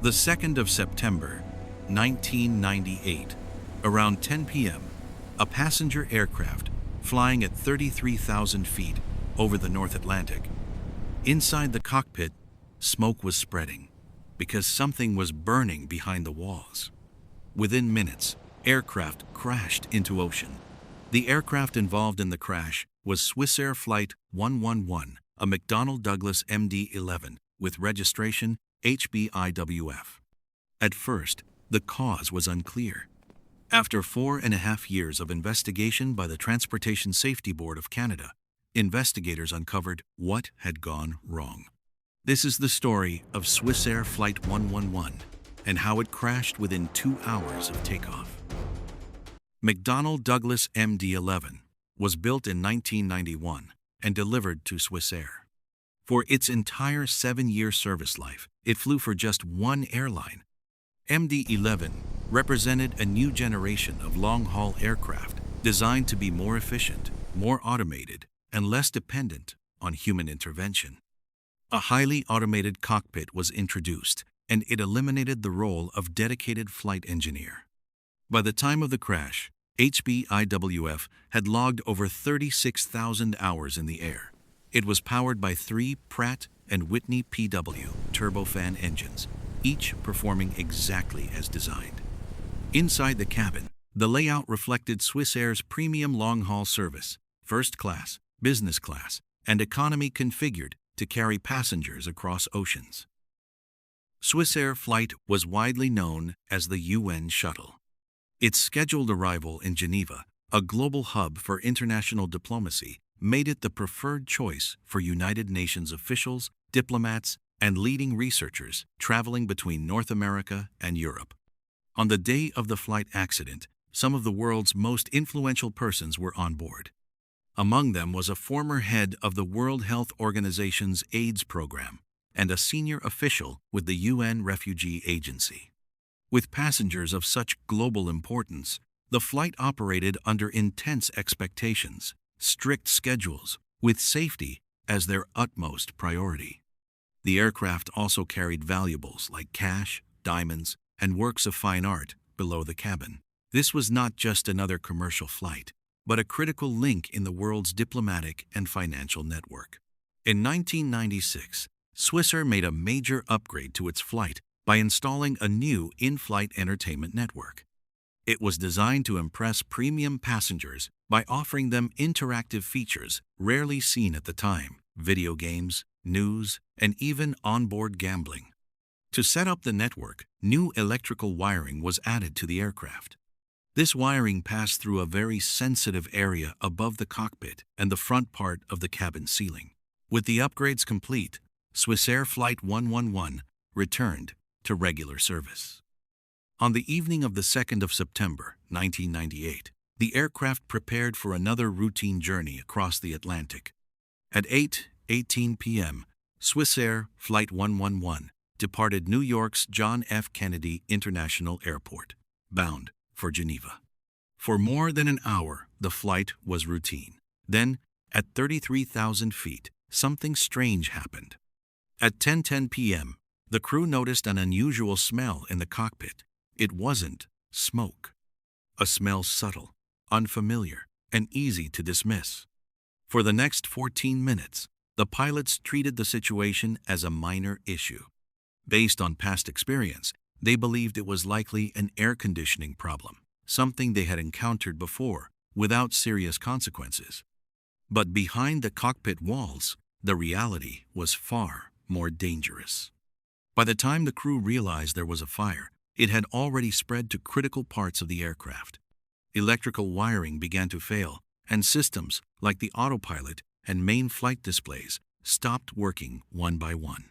The 2nd of September, 1998, around 10 p.m., a passenger aircraft flying at 33,000 feet over the North Atlantic. Inside the cockpit, smoke was spreading because something was burning behind the walls. Within minutes, aircraft crashed into ocean. The aircraft involved in the crash was Swissair Flight 111, a McDonnell Douglas MD-11 with registration HBIWF. At first, the cause was unclear. After 4.5 years of investigation by the Transportation Safety Board of Canada, investigators uncovered what had gone wrong. This is the story of Swissair Flight 111 and how it crashed within 2 hours of takeoff. McDonnell Douglas MD-11 was built in 1991 and delivered to Swissair. For its entire 7-year service life, it flew for just one airline. MD-11 represented a new generation of long-haul aircraft designed to be more efficient, more automated, and less dependent on human intervention. A highly automated cockpit was introduced, and it eliminated the role of dedicated flight engineer. By the time of the crash, HBIWF had logged over 36,000 hours in the air. It was powered by 3 Pratt & Whitney PW turbofan engines, each performing exactly as designed. Inside the cabin, the layout reflected Swissair's premium long-haul service, first class, business class, and economy configured to carry passengers across oceans. Swissair Flight was widely known as the UN Shuttle. Its scheduled arrival in Geneva, a global hub for international diplomacy, made it the preferred choice for United Nations officials, diplomats, and leading researchers traveling between North America and Europe. On the day of the flight accident, some of the world's most influential persons were on board. Among them was a former head of the World Health Organization's AIDS program and a senior official with the UN Refugee Agency. With passengers of such global importance, the flight operated under intense expectations, strict schedules, with safety as their utmost priority. The aircraft also carried valuables like cash, diamonds, and works of fine art below the cabin. This was not just another commercial flight, but a critical link in the world's diplomatic and financial network. In 1996, Swissair made a major upgrade to its flight by installing a new in-flight entertainment network. It was designed to impress premium passengers by offering them interactive features rarely seen at the time: video games, news, and even onboard gambling. To set up the network, new electrical wiring was added to the aircraft. This wiring passed through a very sensitive area above the cockpit and the front part of the cabin ceiling. With the upgrades complete, Swissair Flight 111 returned to regular service. On the evening of the 2nd of September, 1998, the aircraft prepared for another routine journey across the Atlantic. At 8:18 p.m., Swissair Flight 111 departed New York's John F. Kennedy International Airport, bound for Geneva. For more than an hour, the flight was routine. Then, at 33,000 feet, something strange happened. At 10:10 p.m., the crew noticed an unusual smell in the cockpit. It wasn't smoke. A smell subtle, unfamiliar, and easy to dismiss. For the next 14 minutes, the pilots treated the situation as a minor issue. Based on past experience, they believed it was likely an air conditioning problem, something they had encountered before without serious consequences. But behind the cockpit walls, the reality was far more dangerous. By the time the crew realized there was a fire, it had already spread to critical parts of the aircraft. Electrical wiring began to fail, and systems like the autopilot and main flight displays stopped working one by one.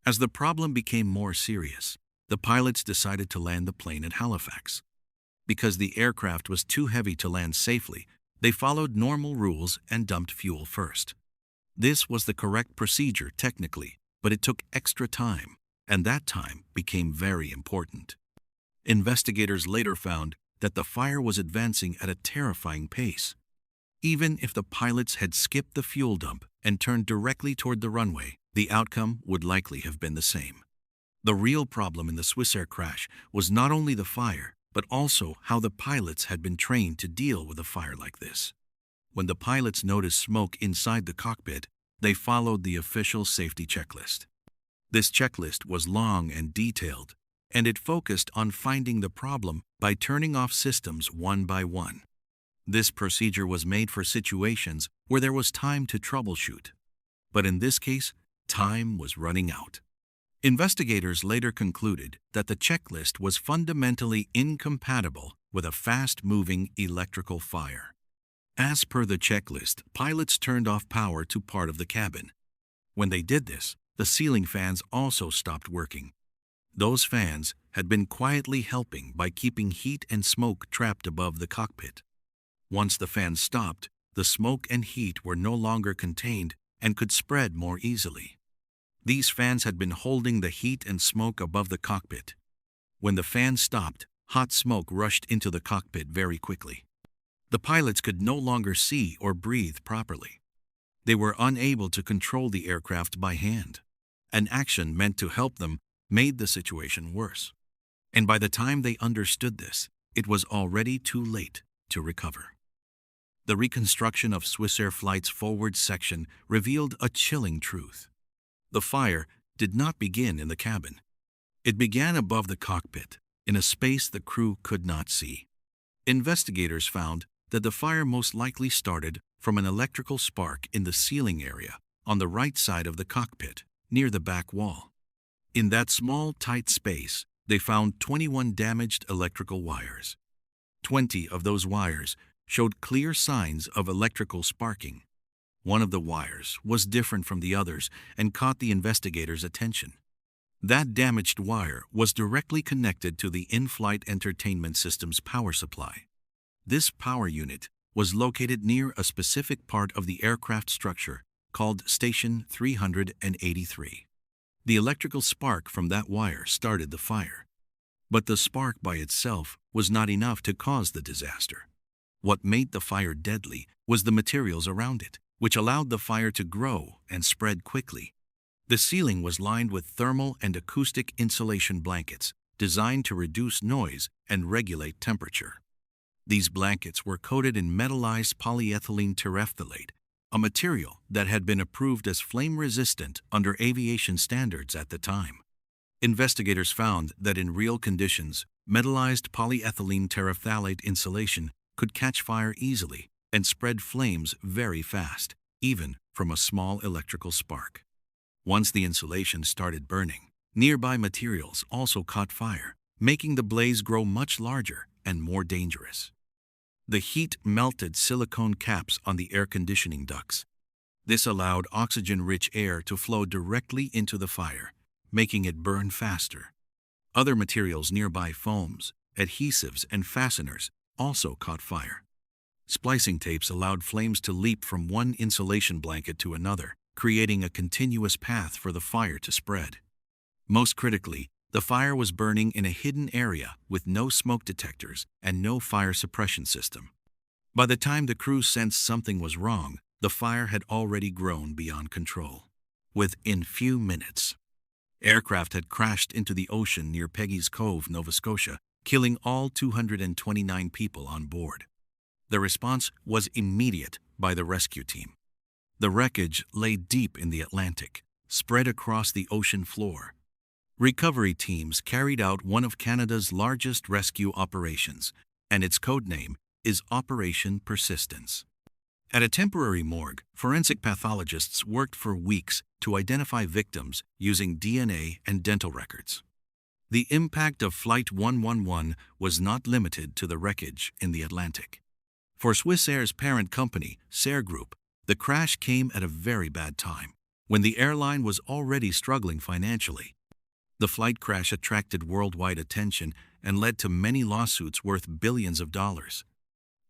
As the problem became more serious, the pilots decided to land the plane at Halifax. Because the aircraft was too heavy to land safely, they followed normal rules and dumped fuel first. This was the correct procedure technically, but it took extra time, and that time became very important. Investigators later found that the fire was advancing at a terrifying pace. Even if the pilots had skipped the fuel dump and turned directly toward the runway, the outcome would likely have been the same. The real problem in the Swissair crash was not only the fire, but also how the pilots had been trained to deal with a fire like this. When the pilots noticed smoke inside the cockpit, they followed the official safety checklist. This checklist was long and detailed, and it focused on finding the problem by turning off systems one by one. This procedure was made for situations where there was time to troubleshoot. But in this case, time was running out. Investigators later concluded that the checklist was fundamentally incompatible with a fast-moving electrical fire. As per the checklist, pilots turned off power to part of the cabin. When they did this, the ceiling fans also stopped working. Those fans had been quietly helping by keeping heat and smoke trapped above the cockpit. Once the fans stopped, the smoke and heat were no longer contained and could spread more easily. These fans had been holding the heat and smoke above the cockpit. When the fans stopped, hot smoke rushed into the cockpit very quickly. The pilots could no longer see or breathe properly. They were unable to control the aircraft by hand. An action meant to help them made the situation worse. And by the time they understood this, it was already too late to recover. The reconstruction of Swissair Flight's forward section revealed a chilling truth. The fire did not begin in the cabin. It began above the cockpit, in a space the crew could not see. Investigators found that the fire most likely started from an electrical spark in the ceiling area on the right side of the cockpit, near the back wall. In that small, tight space, they found 21 damaged electrical wires. 20 of those wires showed clear signs of electrical sparking. One of the wires was different from the others and caught the investigators' attention. That damaged wire was directly connected to the in-flight entertainment system's power supply. This power unit was located near a specific part of the aircraft structure called Station 383. The electrical spark from that wire started the fire. But the spark by itself was not enough to cause the disaster. What made the fire deadly was the materials around it, which allowed the fire to grow and spread quickly. The ceiling was lined with thermal and acoustic insulation blankets designed to reduce noise and regulate temperature. These blankets were coated in metallized polyethylene terephthalate, a material that had been approved as flame-resistant under aviation standards at the time. Investigators found that in real conditions, metallized polyethylene terephthalate insulation could catch fire easily and spread flames very fast, even from a small electrical spark. Once the insulation started burning, nearby materials also caught fire, making the blaze grow much larger and more dangerous. The heat melted silicone caps on the air conditioning ducts. This allowed oxygen-rich air to flow directly into the fire, making it burn faster. Other materials nearby, foams, adhesives, and fasteners, also caught fire. Splicing tapes allowed flames to leap from one insulation blanket to another, creating a continuous path for the fire to spread. Most critically, the fire was burning in a hidden area with no smoke detectors and no fire suppression system. By the time the crew sensed something was wrong, the fire had already grown beyond control. Within few minutes, aircraft had crashed into the ocean near Peggy's Cove, Nova Scotia, killing all 229 people on board. The response was immediate by the rescue team. The wreckage lay deep in the Atlantic, spread across the ocean floor. Recovery teams carried out one of Canada's largest rescue operations, and its code name is Operation Persistence. At a temporary morgue, forensic pathologists worked for weeks to identify victims using DNA and dental records. The impact of Flight 111 was not limited to the wreckage in the Atlantic. For Swissair's parent company, Swissair Group, the crash came at a very bad time, when the airline was already struggling financially. The flight crash attracted worldwide attention and led to many lawsuits worth billions of dollars.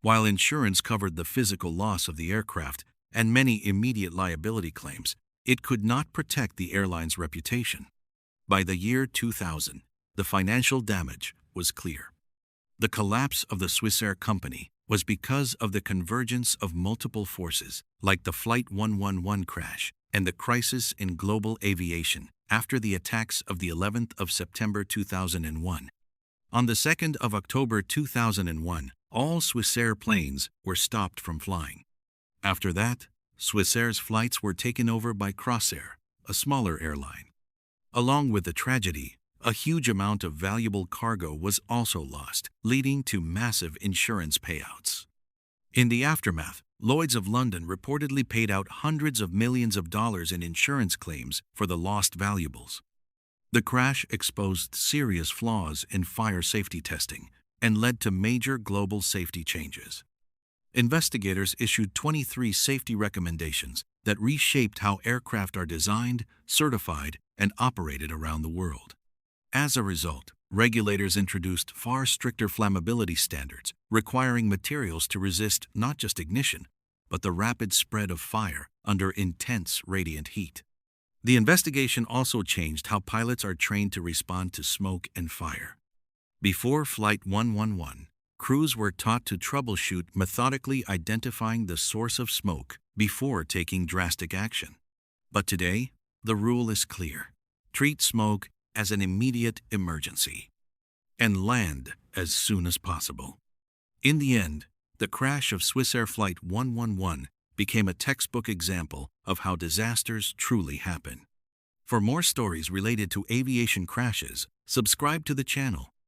While insurance covered the physical loss of the aircraft and many immediate liability claims, it could not protect the airline's reputation. By the year 2000, the financial damage was clear. The collapse of the Swissair company was because of the convergence of multiple forces, like the Flight 111 crash and the crisis in global aviation, after the attacks of the 11th of September 2001. On the 2nd of October 2001, all Swissair planes were stopped from flying. After that, Swissair's flights were taken over by Crossair, a smaller airline. Along with the tragedy, a huge amount of valuable cargo was also lost, leading to massive insurance payouts. In the aftermath, Lloyd's of London reportedly paid out hundreds of millions of dollars in insurance claims for the lost valuables. The crash exposed serious flaws in fire safety testing and led to major global safety changes. Investigators issued 23 safety recommendations that reshaped how aircraft are designed, certified, and operated around the world. As a result, regulators introduced far stricter flammability standards, requiring materials to resist not just ignition, but the rapid spread of fire under intense radiant heat. The investigation also changed how pilots are trained to respond to smoke and fire. Before Flight 111, crews were taught to troubleshoot methodically, identifying the source of smoke before taking drastic action. But today, the rule is clear: treat smoke as an immediate emergency and land as soon as possible. In the end, the crash of Swissair Flight 111 became a textbook example of how disasters truly happen. For more stories related to aviation crashes, subscribe to the channel